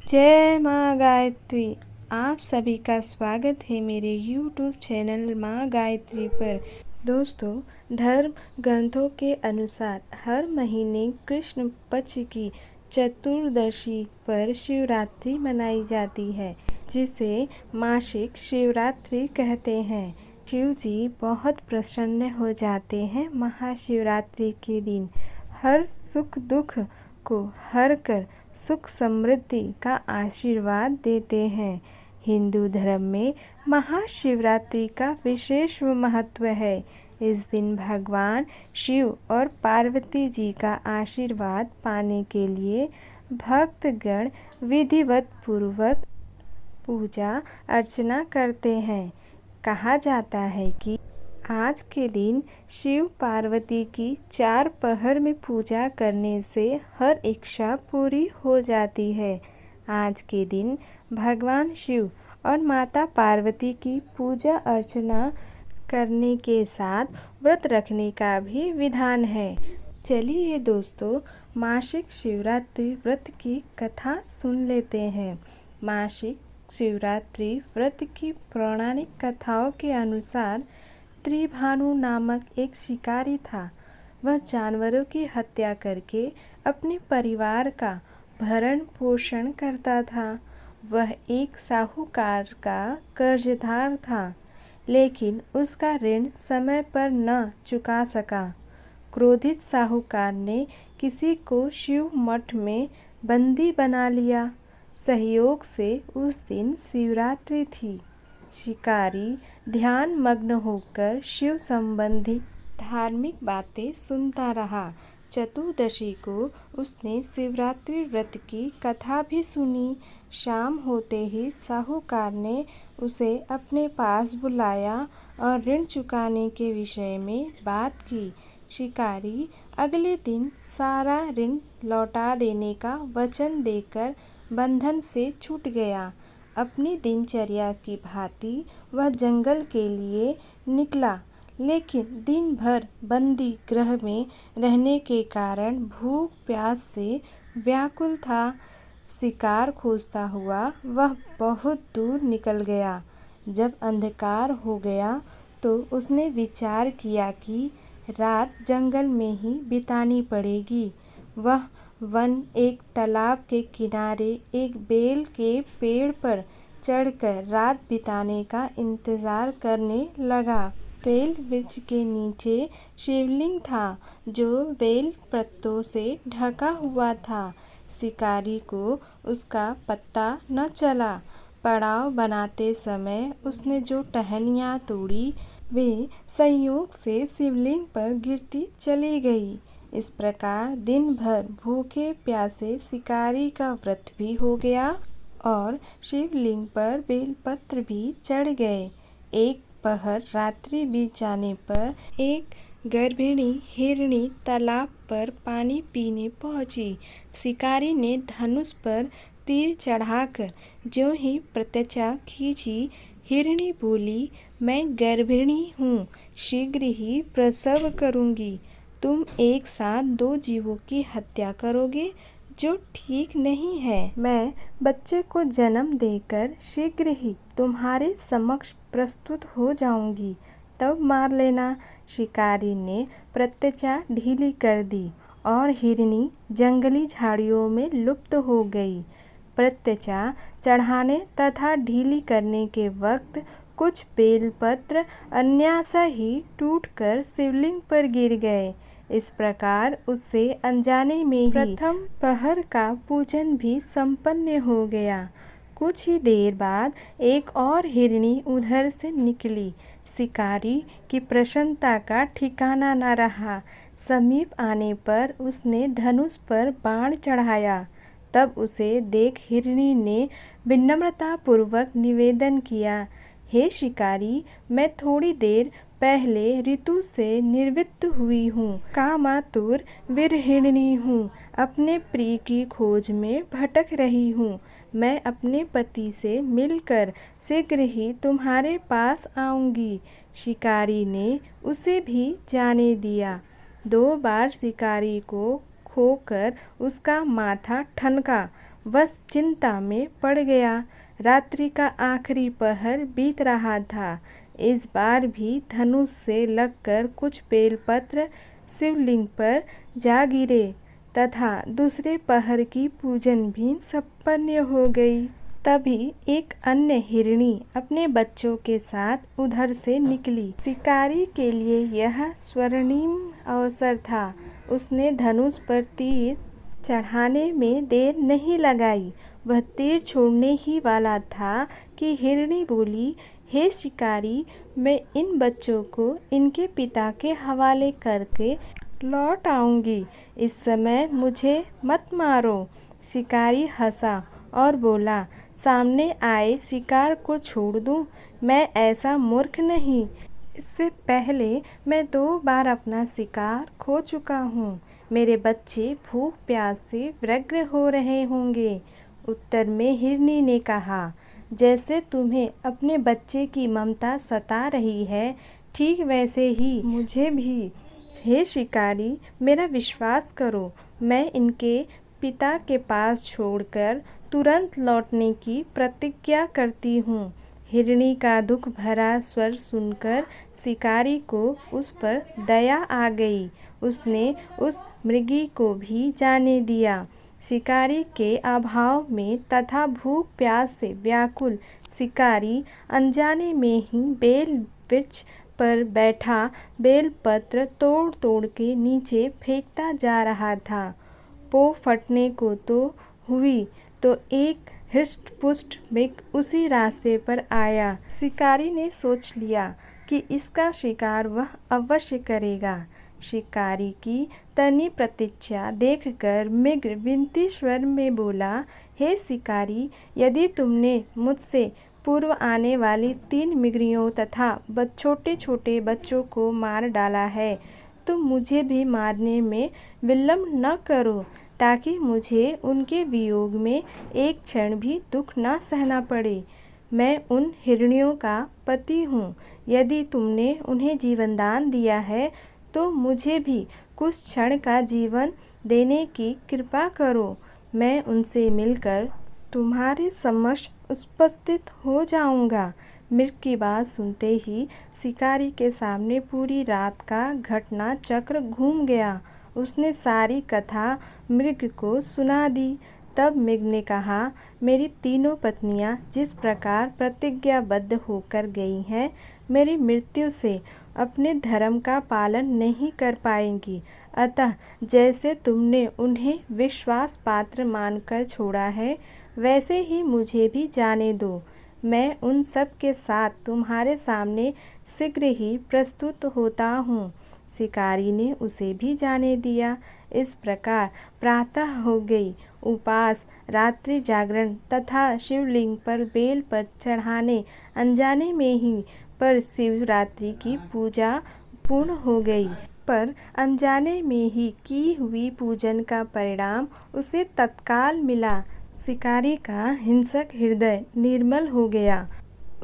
जय माँ गायत्री। आप सभी का स्वागत है मेरे YouTube चैनल माँ गायत्री पर। दोस्तों, धर्म ग्रंथों के अनुसार हर महीने कृष्ण पक्ष की चतुर्दशी पर शिवरात्रि मनाई जाती है, जिसे मासिक शिवरात्रि कहते हैं। शिव जी बहुत प्रसन्न हो जाते हैं महाशिवरात्रि के दिन। हर सुख दुख को हर कर सुख समृद्धि का आशीर्वाद देते हैं। हिंदू धर्म में महाशिवरात्रि का विशेष महत्व है। इस दिन भगवान शिव और पार्वती जी का आशीर्वाद पाने के लिए भक्तगण विधिवत पूर्वक पूजा अर्चना करते हैं। कहा जाता है कि आज के दिन शिव पार्वती की 4 पहर में पूजा करने से हर इच्छा पूरी हो जाती है। आज के दिन भगवान शिव और माता पार्वती की पूजा अर्चना करने के साथ व्रत रखने का भी विधान है। चलिए दोस्तों, मासिक शिवरात्रि व्रत की कथा सुन लेते हैं। मासिक शिवरात्रि व्रत की पौराणिक कथाओं के अनुसार त्रिभानु नामक एक शिकारी था। वह जानवरों की हत्या करके अपने परिवार का भरण पोषण करता था। वह एक साहूकार का कर्जदार था, लेकिन उसका ऋण समय पर न चुका सका। क्रोधित साहूकार ने किसी को शिव मठ में बंदी बना लिया। सहयोग से उस दिन शिवरात्रि थी। शिकारी ध्यान मग्न होकर शिव संबंधी धार्मिक बातें सुनता रहा। चतुर्दशी को उसने शिवरात्रि व्रत की कथा भी सुनी। शाम होते ही साहूकार ने उसे अपने पास बुलाया और ऋण चुकाने के विषय में बात की। शिकारी अगले दिन सारा ऋण लौटा देने का वचन देकर बंधन से छूट गया। अपनी दिनचर्या की भांति वह जंगल के लिए निकला, लेकिन दिन भर बंदी गृह में रहने के कारण भूख प्यास से व्याकुल था। शिकार खोजता हुआ वह बहुत दूर निकल गया। जब अंधकार हो गया तो उसने विचार किया कि रात जंगल में ही बितानी पड़ेगी। वह वन एक तालाब के किनारे एक बेल के पेड़ पर चढ़कर रात बिताने का इंतजार करने लगा। बेल वृक्ष के नीचे शिवलिंग था, जो बेल पत्तों से ढका हुआ था। शिकारी को उसका पता न चला। पड़ाव बनाते समय उसने जो टहनियाँ तोड़ी, वे संयोग से शिवलिंग पर गिरती चली गई। इस प्रकार दिन भर भूखे प्यासे शिकारी का व्रत भी हो गया और शिवलिंग पर बेलपत्र भी चढ़ गए। एक पहर रात्रि बीत जाने पर एक गर्भिणी हिरणी तालाब पर पानी पीने पहुंची। शिकारी ने धनुष पर तीर चढ़ाकर ज्यों ही प्रत्यक्षा खींची, हिरणी बोली, मैं गर्भिणी हूँ, शीघ्र ही प्रसव करूँगी। तुम एक साथ 2 जीवों की हत्या करोगे, जो ठीक नहीं है। मैं बच्चे को जन्म देकर शीघ्र ही तुम्हारे समक्ष प्रस्तुत हो जाऊंगी, तब मार लेना। शिकारी ने प्रत्यक्षा ढीली कर दी और हिरनी जंगली झाड़ियों में लुप्त हो गई। प्रत्यक्षा चढ़ाने तथा ढीली करने के वक्त कुछ बेलपत्र अन्यासा ही टूटकर शिवलिंग पर गिर गए। इस प्रकार उससे अनजाने में ही प्रथम प्रहर का पूजन भी संपन्न हो गया। कुछ ही देर बाद एक और हिरणी उधर से निकली। शिकारी की प्रसन्नता का ठिकाना न रहा। समीप आने पर उसने धनुष पर बाण चढ़ाया। तब उसे देख हिरणी ने विनम्रता पूर्वक निवेदन किया, हे शिकारी, मैं थोड़ी देर पहले ऋतु से निवृत्त हुई हूँ, कामातुर विरहिणी हूँ, अपने प्रिय की खोज में भटक रही हूँ। मैं अपने पति से मिलकर शीघ्र ही तुम्हारे पास आऊँगी। शिकारी ने उसे भी जाने दिया। 2 बार शिकारी को खोकर उसका माथा ठनका। वह चिंता में पड़ गया। रात्रि का आखिरी पहर बीत रहा था। इस बार भी धनुष से लगकर कुछ बेलपत्र शिवलिंग पर जा गिरे तथा दूसरे पहर की पूजन भी संपन्न हो गई। तभी एक अन्य हिरणी अपने बच्चों के साथ उधर से निकली। शिकारी के लिए यह स्वर्णिम अवसर था। उसने धनुष पर तीर चढ़ाने में देर नहीं लगाई। वह तीर छोड़ने ही वाला था कि हिरणी बोली, हे शिकारी, मैं इन बच्चों को इनके पिता के हवाले करके लौट आऊंगी। इस समय मुझे मत मारो। शिकारी हंसा और बोला, सामने आए शिकार को छोड़ दूं? मैं ऐसा मूर्ख नहीं। इससे पहले मैं 2 बार अपना शिकार खो चुका हूँ। मेरे बच्चे भूख प्यास से व्यग्र हो रहे होंगे। उत्तर में हिरनी ने कहा, जैसे तुम्हें अपने बच्चे की ममता सता रही है, ठीक वैसे ही मुझे भी। हे शिकारी, मेरा विश्वास करो, मैं इनके पिता के पास छोड़कर तुरंत लौटने की प्रतिज्ञा करती हूँ। हिरणी का दुख भरा स्वर सुनकर शिकारी को उस पर दया आ गई। उसने उस मृगी को भी जाने दिया। शिकारी के अभाव में तथा भूख प्यास से व्याकुल शिकारी अनजाने में ही बेल वृक्ष पर बैठा बेलपत्र तोड़ तोड़ के नीचे फेंकता जा रहा था। पो फटने को तो हुई तो एक हृष्ट-पुष्ट मृग उसी रास्ते पर आया। शिकारी ने सोच लिया कि इसका शिकार वह अवश्य करेगा। शिकारी की तनी प्रतीक्षा देखकर मृग विनती स्वर में बोला, हे शिकारी, यदि तुमने मुझसे पूर्व आने वाली 3 मृगियों तथा छोटे छोटे बच्चों को मार डाला है तो मुझे भी मारने में विलंब न करो, ताकि मुझे उनके वियोग में एक क्षण भी दुख न सहना पड़े। मैं उन हिरनियों का पति हूँ। यदि तुमने उन्हें जीवनदान दिया है तो मुझे भी कुछ क्षण का जीवन देने की कृपा करो। मैं उनसे मिलकर तुम्हारे समक्ष उपस्थित हो जाऊंगा। मृग की बात सुनते ही शिकारी के सामने पूरी रात का घटना चक्र घूम गया। उसने सारी कथा मृग को सुना दी। तब मृग ने कहा, मेरी तीनों पत्नियां जिस प्रकार प्रतिज्ञाबद्ध होकर गई हैं, मेरी मृत्यु से अपने धर्म का पालन नहीं कर पाएंगी। अतः जैसे तुमने उन्हें विश्वास पात्र मानकर छोड़ा है, वैसे ही मुझे भी जाने दो। मैं उन सब के साथ तुम्हारे सामने शीघ्र ही प्रस्तुत होता हूँ। शिकारी ने उसे भी जाने दिया। इस प्रकार प्रातः हो गई। उपास, रात्रि जागरण तथा शिवलिंग पर बेल पर चढ़ाने अनजाने में ही पर शिवरात्रि की पूजा पूर्ण हो गई। पर अनजाने में ही की हुई पूजन का परिणाम उसे तत्काल मिला। शिकारी का हिंसक हृदय निर्मल हो गया।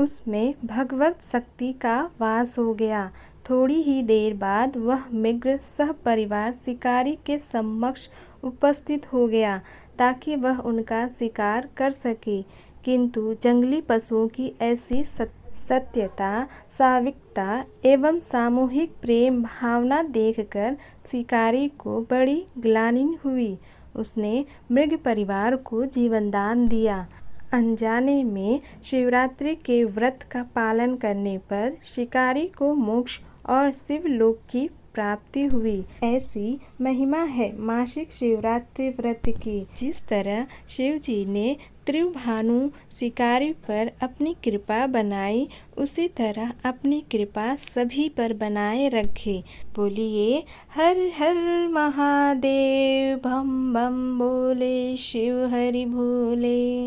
उसमें भगवत शक्ति का वास हो गया। थोड़ी ही देर बाद वह मृग सहपरिवार शिकारी के समक्ष उपस्थित हो गया ताकि वह उनका शिकार कर सके। किंतु जंगली पशुओं की ऐसी सत्यता, सात्विकता एवं सामूहिक प्रेम भावना देखकर शिकारी को बड़ी ग्लानि हुई। उसने मृग परिवार को जीवनदान दिया। अनजाने में शिवरात्रि के व्रत का पालन करने पर शिकारी को मोक्ष और शिवलोक की प्राप्ति हुई। ऐसी महिमा है मासिक शिवरात्रि व्रत की। जिस तरह शिव जी ने त्रिभानु शिकारी पर अपनी कृपा बनाई, उसी तरह अपनी कृपा सभी पर बनाए रखे। बोलिए हर हर महादेव, बम बम बोले शिव हरि भोले।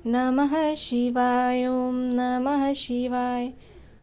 नमः शिवाय, ओम नमः शिवाय।